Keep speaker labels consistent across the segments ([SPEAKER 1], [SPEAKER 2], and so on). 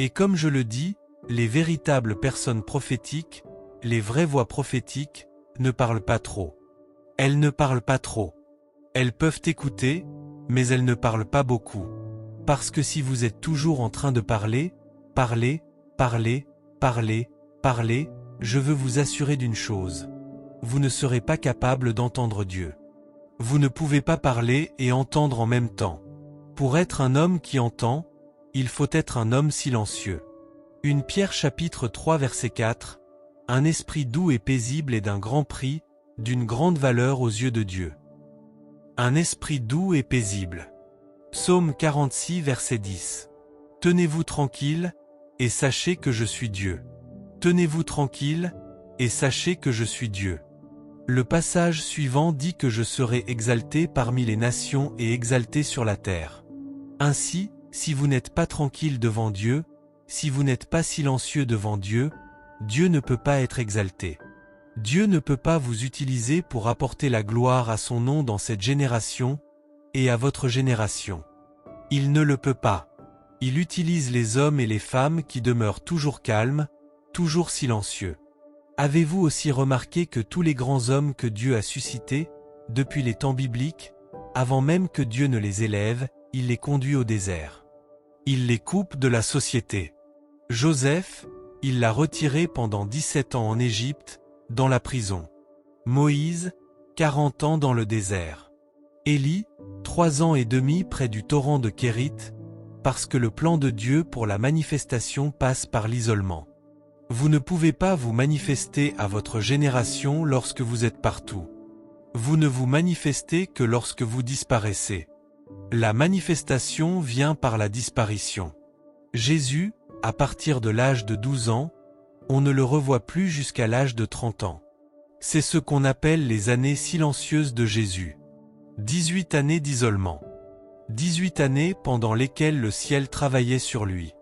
[SPEAKER 1] Et comme je le dis, les véritables personnes prophétiques, les vraies voix prophétiques, ne parlent pas trop. Elles ne parlent pas trop. Elles peuvent écouter, mais elles ne parlent pas beaucoup. Parce que si vous êtes toujours en train de parler, je veux vous assurer d'une chose. Vous ne serez pas capable d'entendre Dieu. Vous ne pouvez pas parler et entendre en même temps. Pour être un homme qui entend, il faut être un homme silencieux. 1 Pierre chapitre 3 verset 4. Un esprit doux et paisible est d'un grand prix, d'une grande valeur aux yeux de Dieu. Un esprit doux et paisible. Psaume 46 verset 10. Tenez-vous tranquille, et sachez que je suis Dieu. Tenez-vous tranquille, et sachez que je suis Dieu. Le passage suivant dit que je serai exalté parmi les nations et exalté sur la terre. Ainsi, si vous n'êtes pas tranquille devant Dieu, si vous n'êtes pas silencieux devant Dieu, Dieu ne peut pas être exalté. Dieu ne peut pas vous utiliser pour apporter la gloire à son nom dans cette génération et à votre génération. Il ne le peut pas. Il utilise les hommes et les femmes qui demeurent toujours calmes, toujours silencieux. Avez-vous aussi remarqué que tous les grands hommes que Dieu a suscités, depuis les temps bibliques, avant même que Dieu ne les élève, il les conduit au désert. Il les coupe de la société. Joseph, il l'a retiré pendant 17 ans en Égypte, dans la prison. Moïse, 40 ans dans le désert. Élie, 3 ans et demi près du torrent de Kérit, parce que le plan de Dieu pour la manifestation passe par l'isolement. Vous ne pouvez pas vous manifester à votre génération lorsque vous êtes partout. Vous ne vous manifestez que lorsque vous disparaissez. La manifestation vient par la disparition. Jésus, à partir de l'âge de 12 ans, on ne le revoit plus jusqu'à l'âge de 30 ans. C'est ce qu'on appelle les années silencieuses de Jésus. 18 années d'isolement. 18 années pendant lesquelles le ciel travaillait sur lui.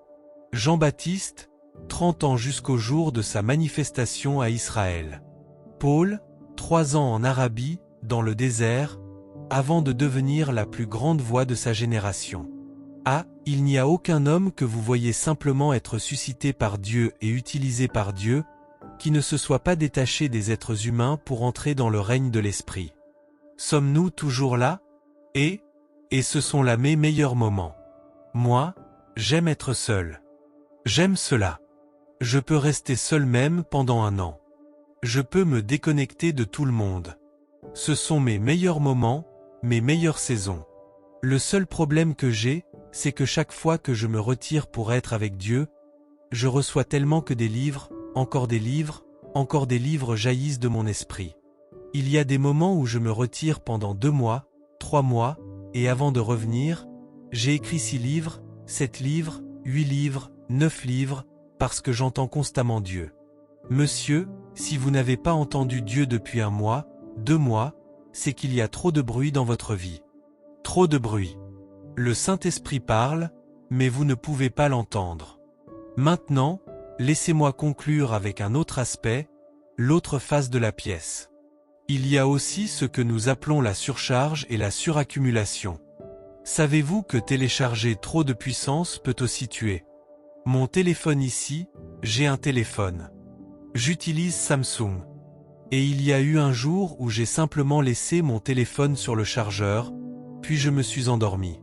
[SPEAKER 1] Jean-Baptiste, 30 ans jusqu'au jour de sa manifestation à Israël. Paul, 3 ans en Arabie, dans le désert, avant de devenir la plus grande voix de sa génération. Ah, il n'y a aucun homme que vous voyez simplement être suscité par Dieu et utilisé par Dieu, qui ne se soit pas détaché des êtres humains pour entrer dans le règne de l'Esprit. Sommes-nous toujours là? Et ce sont là mes meilleurs moments. Moi, j'aime être seul. J'aime cela. Je peux rester seul même pendant 1 an. Je peux me déconnecter de tout le monde. Ce sont mes meilleurs moments, mes meilleures saisons. Le seul problème que j'ai, c'est que chaque fois que je me retire pour être avec Dieu, je reçois tellement que des livres jaillissent de mon esprit. Il y a des moments où je me retire pendant 2 mois, 3 mois, et avant de revenir, j'ai écrit 6 livres, 7 livres, 8 livres, 9 livres, parce que j'entends constamment Dieu. Monsieur, si vous n'avez pas entendu Dieu depuis 1 mois, 2 mois, c'est qu'il y a trop de bruit dans votre vie. Trop de bruit. Le Saint-Esprit parle, mais vous ne pouvez pas l'entendre. Maintenant, laissez-moi conclure avec un autre aspect, l'autre face de la pièce. Il y a aussi ce que nous appelons la surcharge et la suraccumulation. Savez-vous que télécharger trop de puissance peut aussi tuer? Mon téléphone ici, j'ai un téléphone. J'utilise Samsung. Et il y a eu un jour où j'ai simplement laissé mon téléphone sur le chargeur, puis je me suis endormi.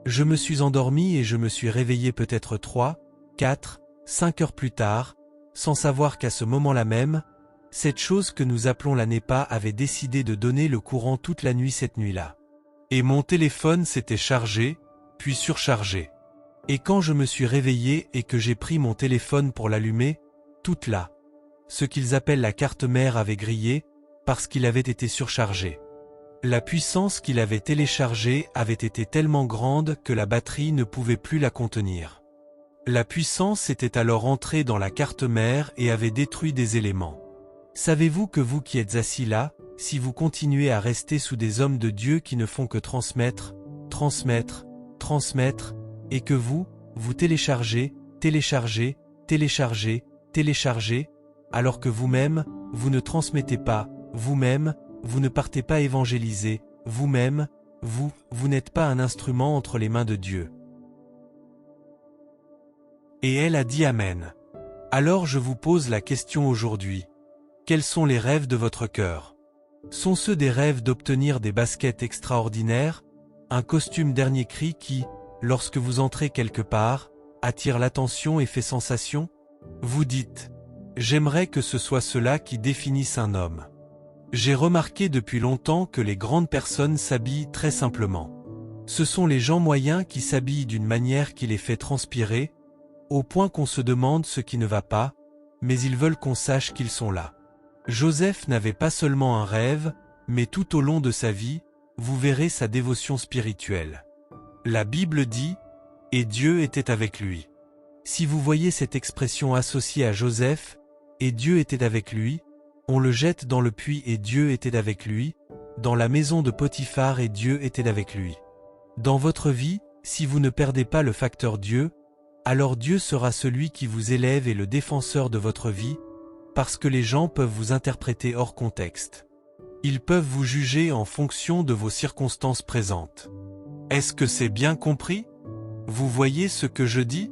[SPEAKER 1] Je me suis endormi et je me suis réveillé peut-être 3, 4, 5 heures plus tard, sans savoir qu'à ce moment-là même, cette chose que nous appelons la NEPA avait décidé de donner le courant toute la nuit cette nuit-là. Et mon téléphone s'était chargé, puis surchargé. Et quand je me suis réveillé et que j'ai pris mon téléphone pour l'allumer, toute là, ce qu'ils appellent la carte mère avait grillé, parce qu'il avait été surchargé. La puissance qu'il avait téléchargée avait été tellement grande que la batterie ne pouvait plus la contenir. La puissance était alors entrée dans la carte mère et avait détruit des éléments. Savez-vous que vous qui êtes assis là, si vous continuez à rester sous des hommes de Dieu qui ne font que transmettre, et que vous téléchargez, alors que vous-même, vous ne transmettez pas, vous-même, vous ne partez pas évangéliser, vous-même, vous n'êtes pas un instrument entre les mains de Dieu. Et elle a dit Amen. Alors je vous pose la question aujourd'hui. Quels sont les rêves de votre cœur? Sont-ce des rêves d'obtenir des baskets extraordinaires, un costume dernier cri qui, lorsque vous entrez quelque part, attire l'attention et fait sensation? Vous dites, j'aimerais que ce soit cela qui définisse un homme. J'ai remarqué depuis longtemps que les grandes personnes s'habillent très simplement. Ce sont les gens moyens qui s'habillent d'une manière qui les fait transpirer, au point qu'on se demande ce qui ne va pas, mais ils veulent qu'on sache qu'ils sont là. Joseph n'avait pas seulement un rêve, mais tout au long de sa vie, vous verrez sa dévotion spirituelle. La Bible dit, « Et Dieu était avec lui ». Si vous voyez cette expression associée à Joseph, « Et Dieu était avec lui », on le jette dans le puits et Dieu était avec lui, dans la maison de Potiphar et Dieu était avec lui. Dans votre vie, si vous ne perdez pas le facteur Dieu, alors Dieu sera celui qui vous élève et le défenseur de votre vie, parce que les gens peuvent vous interpréter hors contexte. Ils peuvent vous juger en fonction de vos circonstances présentes. Est-ce que c'est bien compris? Vous voyez ce que je dis?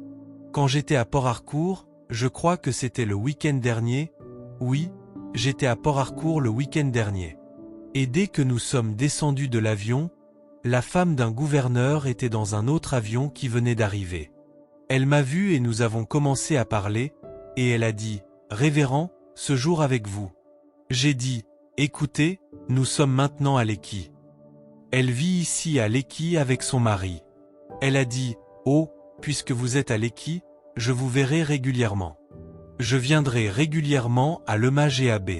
[SPEAKER 1] Quand j'étais à Port-Harcourt, je crois que c'était le week-end dernier, oui, j'étais à Port-Harcourt le week-end dernier. Et dès que nous sommes descendus de l'avion, la femme d'un gouverneur était dans un autre avion qui venait d'arriver. Elle m'a vu et nous avons commencé à parler, et elle a dit, « Révérend, ce jour avec vous. » J'ai dit, « Écoutez, nous sommes maintenant à Lekki. » Elle vit ici à Lekki avec son mari. Elle a dit, « Oh, puisque vous êtes à Lekki, je vous verrai régulièrement. Je viendrai régulièrement à l'Hommage et à B. »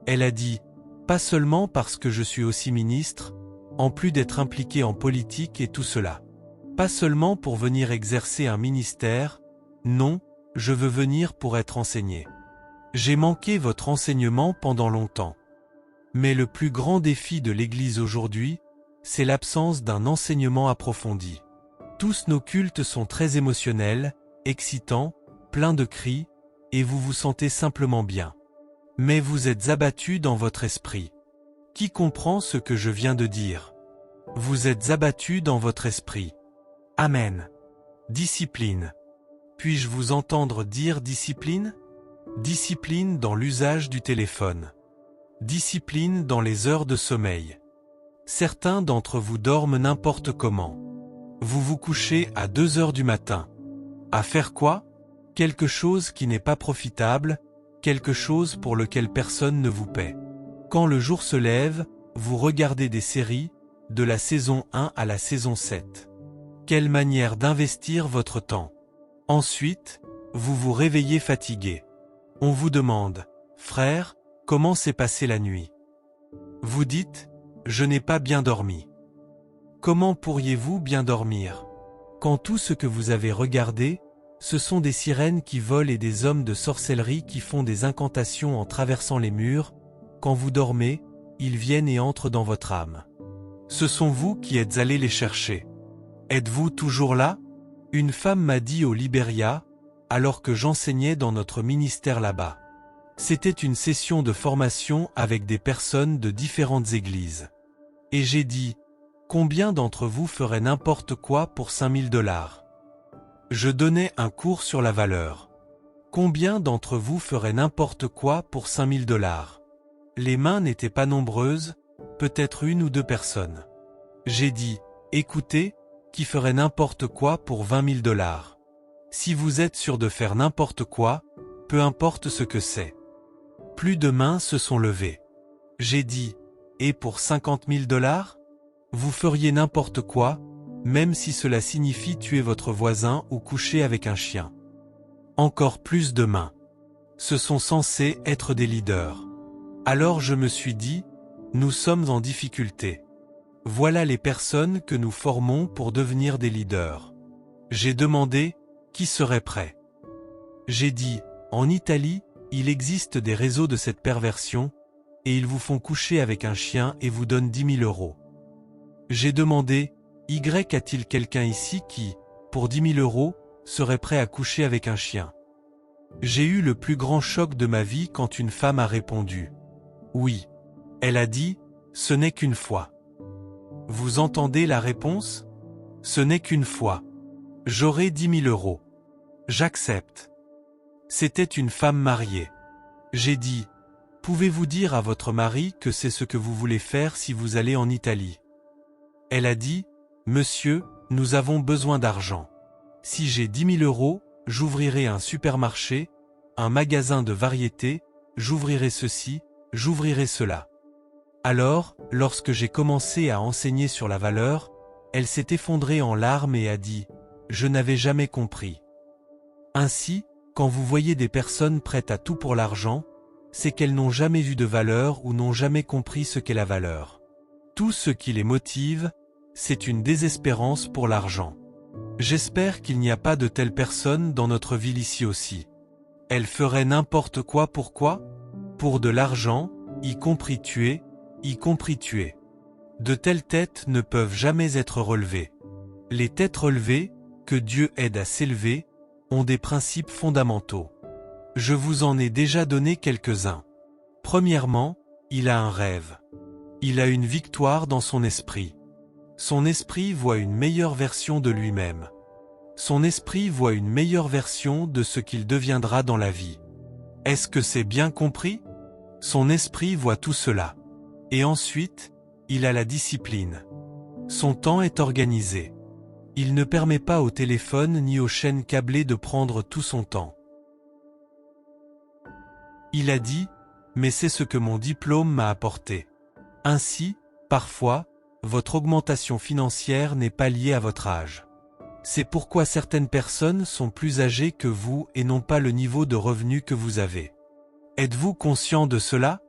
[SPEAKER 1] Elle a dit, « Pas seulement parce que je suis aussi ministre, en plus d'être impliquée en politique et tout cela. Pas seulement pour venir exercer un ministère, non, je veux venir pour être enseigné. J'ai manqué votre enseignement pendant longtemps. Mais le plus grand défi de l'Église aujourd'hui, c'est l'absence d'un enseignement approfondi. Tous nos cultes sont très émotionnels, excitants, pleins de cris, et vous vous sentez simplement bien. Mais vous êtes abattus dans votre esprit. Qui comprend ce que je viens de dire? Vous êtes abattus dans votre esprit. Amen. Discipline. Puis-je vous entendre dire discipline? Discipline dans l'usage du téléphone. Discipline dans les heures de sommeil. Certains d'entre vous dorment n'importe comment. Vous vous couchez à 2 heures du matin. À faire quoi? Quelque chose qui n'est pas profitable, quelque chose pour lequel personne ne vous paie. Quand le jour se lève, vous regardez des séries, de la saison 1 à la saison 7. Quelle manière d'investir votre temps. Ensuite, vous vous réveillez fatigué. On vous demande, « Frère, comment s'est passée la nuit ?» Vous dites, « Je n'ai pas bien dormi. » Comment pourriez-vous bien dormir? Quand tout ce que vous avez regardé, ce sont des sirènes qui volent et des hommes de sorcellerie qui font des incantations en traversant les murs, quand vous dormez, ils viennent et entrent dans votre âme. Ce sont vous qui êtes allés les chercher. Êtes-vous toujours là? Une femme m'a dit au Libéria, alors que j'enseignais dans notre ministère là-bas. C'était une session de formation avec des personnes de différentes églises. Et j'ai dit, combien d'entre vous feraient n'importe quoi pour 5 000 $? Je donnais un cours sur la valeur. Combien d'entre vous feraient n'importe quoi pour 5 000 $? Les mains n'étaient pas nombreuses, peut-être 1 ou 2 personnes. J'ai dit, écoutez, qui ferait n'importe quoi pour 20 000 $? Si vous êtes sûr de faire n'importe quoi, peu importe ce que c'est. Plus de mains se sont levées. J'ai dit, et pour 50 000 $? Vous feriez n'importe quoi, même si cela signifie tuer votre voisin ou coucher avec un chien. Encore plus de mains. Ce sont censés être des leaders. Alors je me suis dit, nous sommes en difficulté. Voilà les personnes que nous formons pour devenir des leaders. J'ai demandé, qui serait prêt? J'ai dit, en Italie, il existe des réseaux de cette perversion, et ils vous font coucher avec un chien et vous donnent 10 000 €. J'ai demandé, a-t-il quelqu'un ici qui, pour 10 000 €, serait prêt à coucher avec un chien? J'ai eu le plus grand choc de ma vie quand une femme a répondu. Oui. Elle a dit, ce n'est qu'une fois. Vous entendez la réponse? Ce n'est qu'une fois. J'aurai 10 000 €. J'accepte. C'était une femme mariée. J'ai dit, pouvez-vous dire à votre mari que c'est ce que vous voulez faire si vous allez en Italie? Elle a dit, monsieur, nous avons besoin d'argent. Si j'ai 10 000 euros, j'ouvrirai un supermarché, un magasin de variétés, j'ouvrirai ceci, j'ouvrirai cela. Alors, lorsque j'ai commencé à enseigner sur la valeur, elle s'est effondrée en larmes et a dit, je n'avais jamais compris. Ainsi, quand vous voyez des personnes prêtes à tout pour l'argent, c'est qu'elles n'ont jamais vu de valeur ou n'ont jamais compris ce qu'est la valeur. Tout ce qui les motive, c'est une désespérance pour l'argent. J'espère qu'il n'y a pas de telles personnes dans notre ville ici aussi. Elles feraient n'importe quoi pourquoi? Pour de l'argent, y compris tuer, y compris tuer. De telles têtes ne peuvent jamais être relevées. Les têtes relevées, que Dieu aide à s'élever, ont des principes fondamentaux. Je vous en ai déjà donné quelques-uns. Premièrement, il a un rêve. Il a une victoire dans son esprit. Son esprit voit une meilleure version de lui-même. Son esprit voit une meilleure version de ce qu'il deviendra dans la vie. Est-ce que c'est bien compris? Son esprit voit tout cela. Et ensuite, il a la discipline. Son temps est organisé. Il ne permet pas au téléphone ni aux chaînes câblées de prendre tout son temps. Il a dit, mais c'est ce que mon diplôme m'a apporté. Ainsi, parfois, votre augmentation financière n'est pas liée à votre âge. C'est pourquoi certaines personnes sont plus âgées que vous et n'ont pas le niveau de revenu que vous avez. Êtes-vous conscient de cela?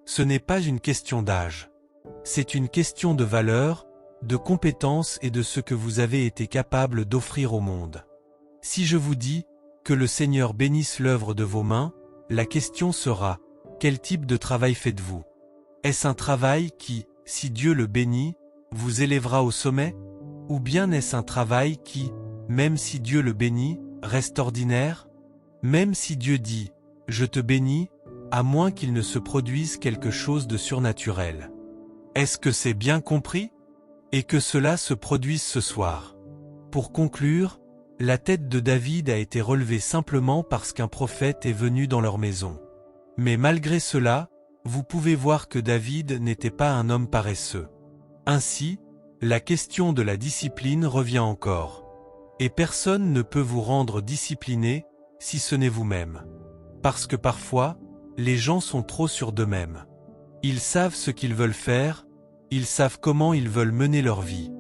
[SPEAKER 1] Ce n'est pas une question d'âge. C'est une question de valeur, de compétence et de ce que vous avez été capable d'offrir au monde. Si je vous dis que le Seigneur bénisse l'œuvre de vos mains, la question sera, quel type de travail faites-vous? Est-ce un travail qui, si Dieu le bénit, vous élèvera au sommet? Ou bien est-ce un travail qui, même si Dieu le bénit, reste ordinaire? Même si Dieu dit, je te bénis, à moins qu'il ne se produise quelque chose de surnaturel. Est-ce que c'est bien compris? Et que cela se produise ce soir. Pour conclure, la tête de David a été relevée simplement parce qu'un prophète est venu dans leur maison. Mais malgré cela, vous pouvez voir que David n'était pas un homme paresseux. Ainsi, la question de la discipline revient encore. Et personne ne peut vous rendre discipliné, si ce n'est vous-même. Parce que parfois, les gens sont trop sûrs d'eux-mêmes. Ils savent ce qu'ils veulent faire, ils savent comment ils veulent mener leur vie.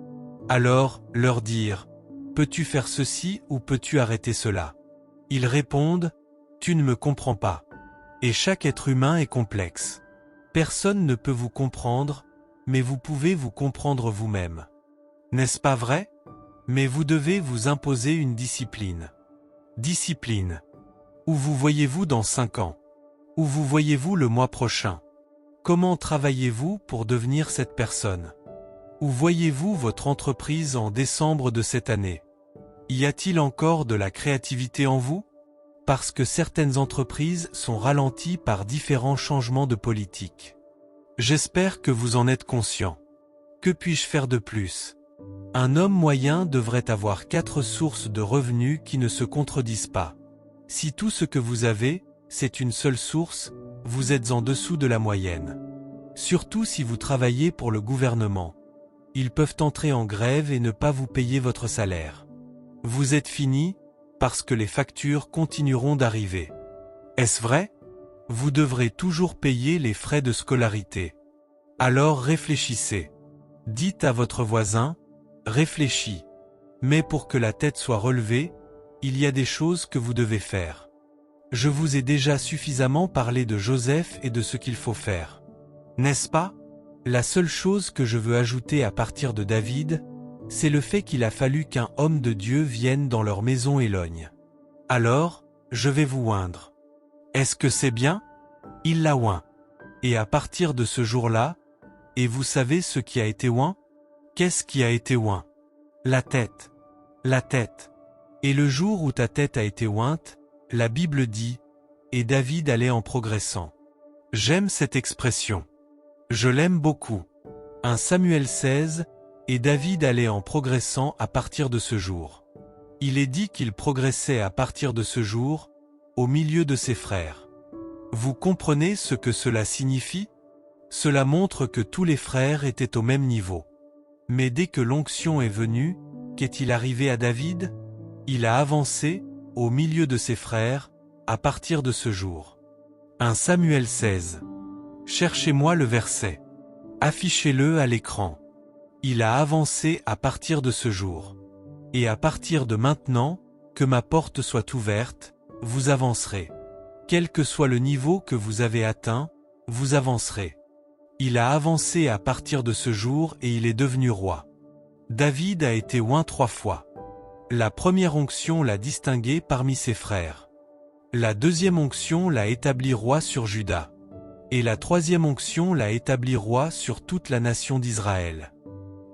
[SPEAKER 1] Alors, leur dire, peux-tu faire ceci ou peux-tu arrêter cela? Ils répondent, tu ne me comprends pas. Et chaque être humain est complexe. Personne ne peut vous comprendre, mais vous pouvez vous comprendre vous-même. N'est-ce pas vrai? Mais vous devez vous imposer une discipline. Discipline. Où vous voyez-vous dans 5 ans? Où vous voyez-vous le mois prochain? Comment travaillez-vous pour devenir cette personne? Où voyez-vous votre entreprise en décembre de cette année? Y a-t-il encore de la créativité en vous? Parce que certaines entreprises sont ralenties par différents changements de politique. J'espère que vous en êtes conscient. Que puis-je faire de plus? Un homme moyen devrait avoir 4 sources de revenus qui ne se contredisent pas. Si tout ce que vous avez, c'est une seule source, vous êtes en dessous de la moyenne. Surtout si vous travaillez pour le gouvernement. Ils peuvent entrer en grève et ne pas vous payer votre salaire. Vous êtes fini, parce que les factures continueront d'arriver. Est-ce vrai? Vous devrez toujours payer les frais de scolarité. Alors réfléchissez. Dites à votre voisin, réfléchis. Mais pour que la tête soit relevée, il y a des choses que vous devez faire. Je vous ai déjà suffisamment parlé de Joseph et de ce qu'il faut faire. N'est-ce pas? La seule chose que je veux ajouter à partir de David, c'est le fait qu'il a fallu qu'un homme de Dieu vienne dans leur maison et logne. Alors, je vais vous oindre. Est-ce que c'est bien? Il l'a oint. Et à partir de ce jour-là, et vous savez ce qui a été oint? Qu'est-ce qui a été oint? La tête. La tête. Et le jour où ta tête a été ointe, la Bible dit, et David allait en progressant. J'aime cette expression. Je l'aime beaucoup. 1 Samuel 16, et David allait en progressant à partir de ce jour. Il est dit qu'il progressait à partir de ce jour, au milieu de ses frères. Vous comprenez ce que cela signifie? Cela montre que tous les frères étaient au même niveau. Mais dès que l'onction est venue, qu'est-il arrivé à David? Il a avancé, au milieu de ses frères, à partir de ce jour. 1 Samuel 16. Cherchez-moi le verset. Affichez-le à l'écran. Il a avancé à partir de ce jour. Et à partir de maintenant, que ma porte soit ouverte, vous avancerez. Quel que soit le niveau que vous avez atteint, vous avancerez. Il a avancé à partir de ce jour et il est devenu roi. David a été oint 3 fois. La première onction l'a distingué parmi ses frères. La deuxième onction l'a établi roi sur Juda. Et la troisième onction l'a établi roi sur toute la nation d'Israël.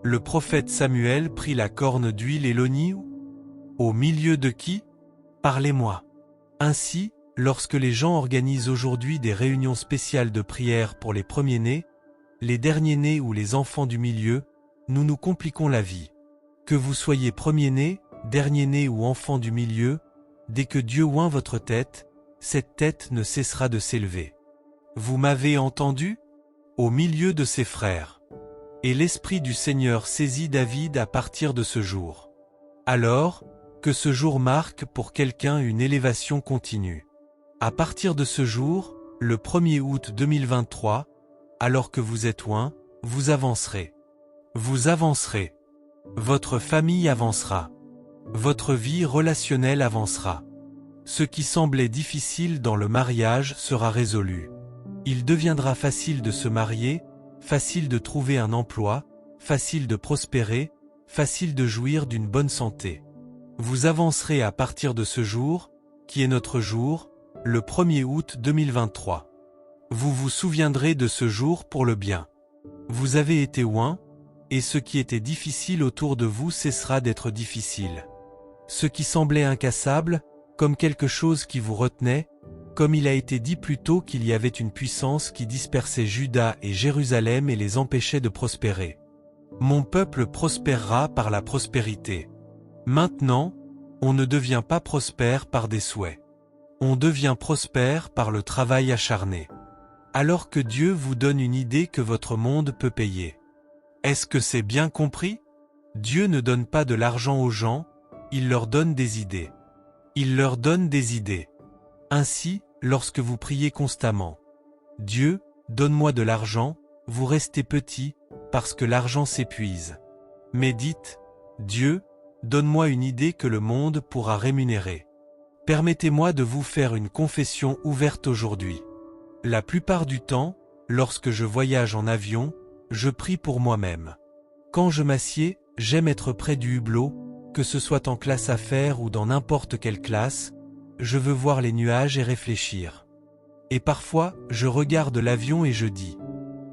[SPEAKER 1] Le prophète Samuel prit la corne d'huile et l'oignon. Au milieu de qui? Parlez-moi. Ainsi, lorsque les gens organisent aujourd'hui des réunions spéciales de prière pour les premiers-nés, les derniers-nés ou les enfants du milieu, nous nous compliquons la vie. Que vous soyez premier-né, dernier-né ou enfant du milieu, dès que Dieu oint votre tête, cette tête ne cessera de s'élever. Vous m'avez entendu? Au milieu de ses frères. Et l'Esprit du Seigneur saisit David à partir de ce jour. Alors, que ce jour marque pour quelqu'un une élévation continue. À partir de ce jour, le 1er août 2023, alors que vous êtes oint, vous avancerez. Vous avancerez. Votre famille avancera. Votre vie relationnelle avancera. Ce qui semblait difficile dans le mariage sera résolu. Il deviendra facile de se marier, facile de trouver un emploi, facile de prospérer, facile de jouir d'une bonne santé. Vous avancerez à partir de ce jour, qui est notre jour, le 1er août 2023. Vous vous souviendrez de ce jour pour le bien. Vous avez été oint, et ce qui était difficile autour de vous cessera d'être difficile. Ce qui semblait incassable, comme quelque chose qui vous retenait, comme il a été dit plus tôt qu'il y avait une puissance qui dispersait Juda et Jérusalem et les empêchait de prospérer. Mon peuple prospérera par la prospérité. Maintenant, on ne devient pas prospère par des souhaits. On devient prospère par le travail acharné. Alors que Dieu vous donne une idée que votre monde peut payer. Est-ce que c'est bien compris? Dieu ne donne pas de l'argent aux gens, il leur donne des idées. Il leur donne des idées. Ainsi, lorsque vous priez constamment, Dieu, donne-moi de l'argent, vous restez petit, parce que l'argent s'épuise. Mais dites, Dieu, donne-moi une idée que le monde pourra rémunérer. Permettez-moi de vous faire une confession ouverte aujourd'hui. La plupart du temps, lorsque je voyage en avion, je prie pour moi-même. Quand je m'assieds, j'aime être près du hublot, que ce soit en classe affaires ou dans n'importe quelle classe, je veux voir les nuages et réfléchir. Et parfois, je regarde l'avion et je dis,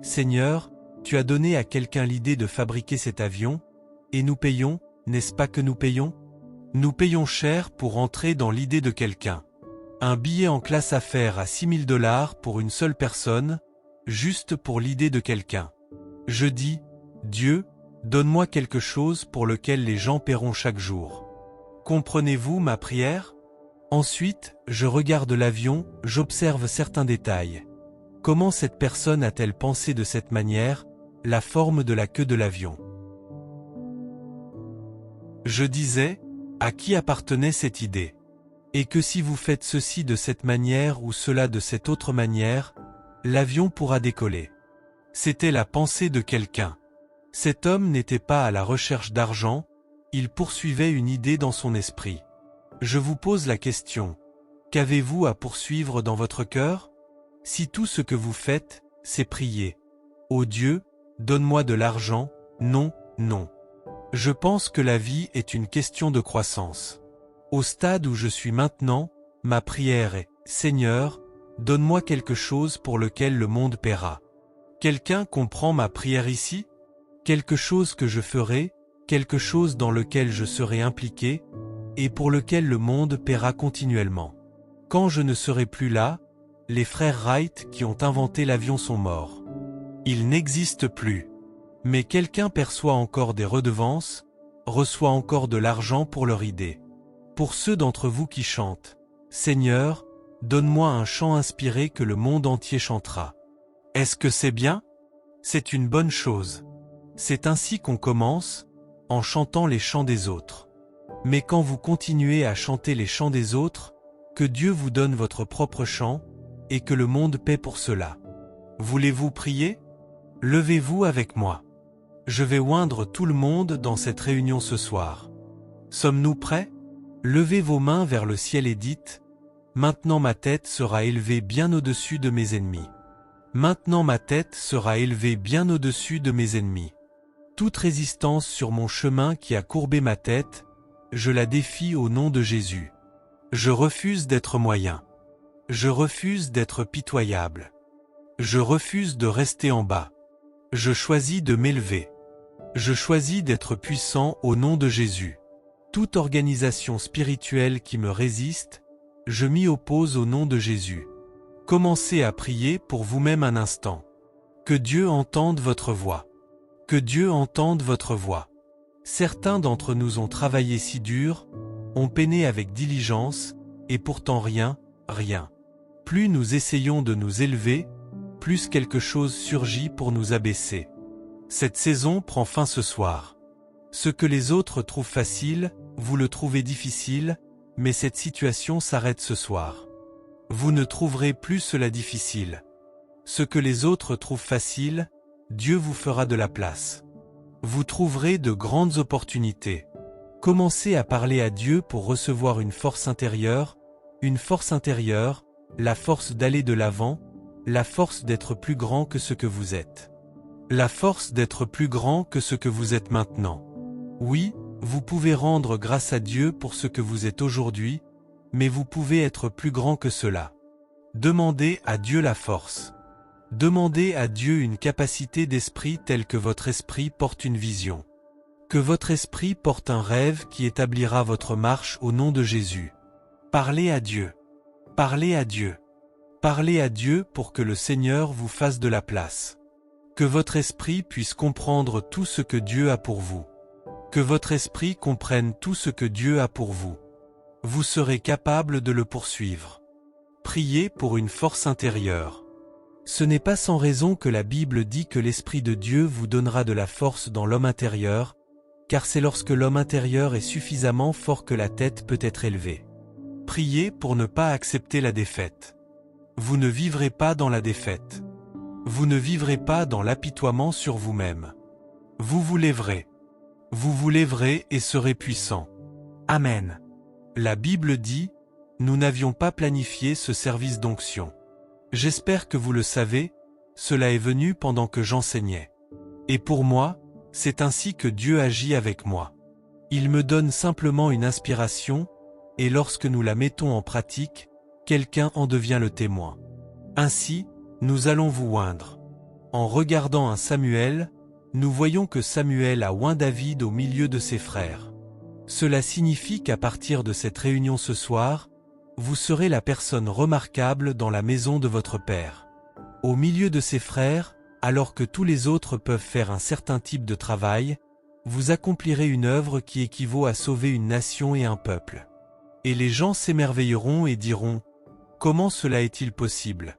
[SPEAKER 1] Seigneur, tu as donné à quelqu'un l'idée de fabriquer cet avion, et nous payons, n'est-ce pas que nous payons? Nous payons cher pour entrer dans l'idée de quelqu'un. Un billet en classe affaires à 6 000 $ pour une seule personne, juste pour l'idée de quelqu'un. Je dis, Dieu, donne-moi quelque chose pour lequel les gens paieront chaque jour. Comprenez-vous ma prière? Ensuite, je regarde l'avion, j'observe certains détails. Comment cette personne a-t-elle pensé de cette manière, la forme de la queue de l'avion? Je disais, à qui appartenait cette idée? Et que si vous faites ceci de cette manière ou cela de cette autre manière, l'avion pourra décoller. C'était la pensée de quelqu'un. Cet homme n'était pas à la recherche d'argent, il poursuivait une idée dans son esprit. Je vous pose la question, qu'avez-vous à poursuivre dans votre cœur? Si tout ce que vous faites, c'est prier. Ô Dieu, donne-moi de l'argent, non, non. Je pense que la vie est une question de croissance. Au stade où je suis maintenant, ma prière est, Seigneur, donne-moi quelque chose pour lequel le monde paiera. Quelqu'un comprend ma prière ici? Quelque chose que je ferai, quelque chose dans lequel je serai impliqué, et pour lequel le monde paiera continuellement. Quand je ne serai plus là, les frères Wright qui ont inventé l'avion sont morts. Ils n'existent plus. Mais quelqu'un perçoit encore des redevances, reçoit encore de l'argent pour leur idée. Pour ceux d'entre vous qui chantent, Seigneur, donne-moi un chant inspiré que le monde entier chantera. Est-ce que c'est bien? C'est une bonne chose. C'est ainsi qu'on commence, en chantant les chants des autres. Mais quand vous continuez à chanter les chants des autres, que Dieu vous donne votre propre chant, et que le monde paie pour cela. Voulez-vous prier? Levez-vous avec moi. Je vais oindre tout le monde dans cette réunion ce soir. Sommes-nous prêts? Levez vos mains vers le ciel et dites, « Maintenant ma tête sera élevée bien au-dessus de mes ennemis. Maintenant ma tête sera élevée bien au-dessus de mes ennemis. Toute résistance sur mon chemin qui a courbé ma tête, je la défie au nom de Jésus. Je refuse d'être moyen. Je refuse d'être pitoyable. Je refuse de rester en bas. Je choisis de m'élever. Je choisis d'être puissant au nom de Jésus. Toute organisation spirituelle qui me résiste, je m'y oppose au nom de Jésus. Commencez à prier pour vous-même un instant. Que Dieu entende votre voix. Que Dieu entende votre voix. Certains d'entre nous ont travaillé si dur, ont peiné avec diligence, et pourtant rien. Plus nous essayons de nous élever, plus quelque chose surgit pour nous abaisser. Cette saison prend fin ce soir. Ce que les autres trouvent facile, vous le trouvez difficile, mais cette situation s'arrête ce soir. Vous ne trouverez plus cela difficile. Ce que les autres trouvent facile, Dieu vous fera de la place. Vous trouverez de grandes opportunités. Commencez à parler à Dieu pour recevoir une force intérieure, la force d'aller de l'avant, la force d'être plus grand que ce que vous êtes. La force d'être plus grand que ce que vous êtes maintenant. Oui, vous pouvez rendre grâce à Dieu pour ce que vous êtes aujourd'hui, mais vous pouvez être plus grand que cela. Demandez à Dieu la force. Demandez à Dieu une capacité d'esprit telle que votre esprit porte une vision. Que votre esprit porte un rêve qui établira votre marche au nom de Jésus. Parlez à Dieu. Parlez à Dieu. Parlez à Dieu pour que le Seigneur vous fasse de la place. Que votre esprit puisse comprendre tout ce que Dieu a pour vous. Que votre esprit comprenne tout ce que Dieu a pour vous. Vous serez capable de le poursuivre. Priez pour une force intérieure. Ce n'est pas sans raison que la Bible dit que l'Esprit de Dieu vous donnera de la force dans l'homme intérieur, car c'est lorsque l'homme intérieur est suffisamment fort que la tête peut être élevée. Priez pour ne pas accepter la défaite. Vous ne vivrez pas dans la défaite. Vous ne vivrez pas dans l'apitoiement sur vous-même. Vous vous lèverez. Vous vous lèverez et serez puissant. Amen. La Bible dit, nous n'avions pas planifié ce service d'onction. J'espère que vous le savez, cela est venu pendant que j'enseignais. Et pour moi, c'est ainsi que Dieu agit avec moi. Il me donne simplement une inspiration, et lorsque nous la mettons en pratique, quelqu'un en devient le témoin. Ainsi, nous allons vous oindre. En regardant un Samuel, nous voyons que Samuel a oint David au milieu de ses frères. Cela signifie qu'à partir de cette réunion ce soir, vous serez la personne remarquable dans la maison de votre Père. Au milieu de ses frères, alors que tous les autres peuvent faire un certain type de travail, vous accomplirez une œuvre qui équivaut à sauver une nation et un peuple. Et les gens s'émerveilleront et diront, « Comment cela est-il possible ?»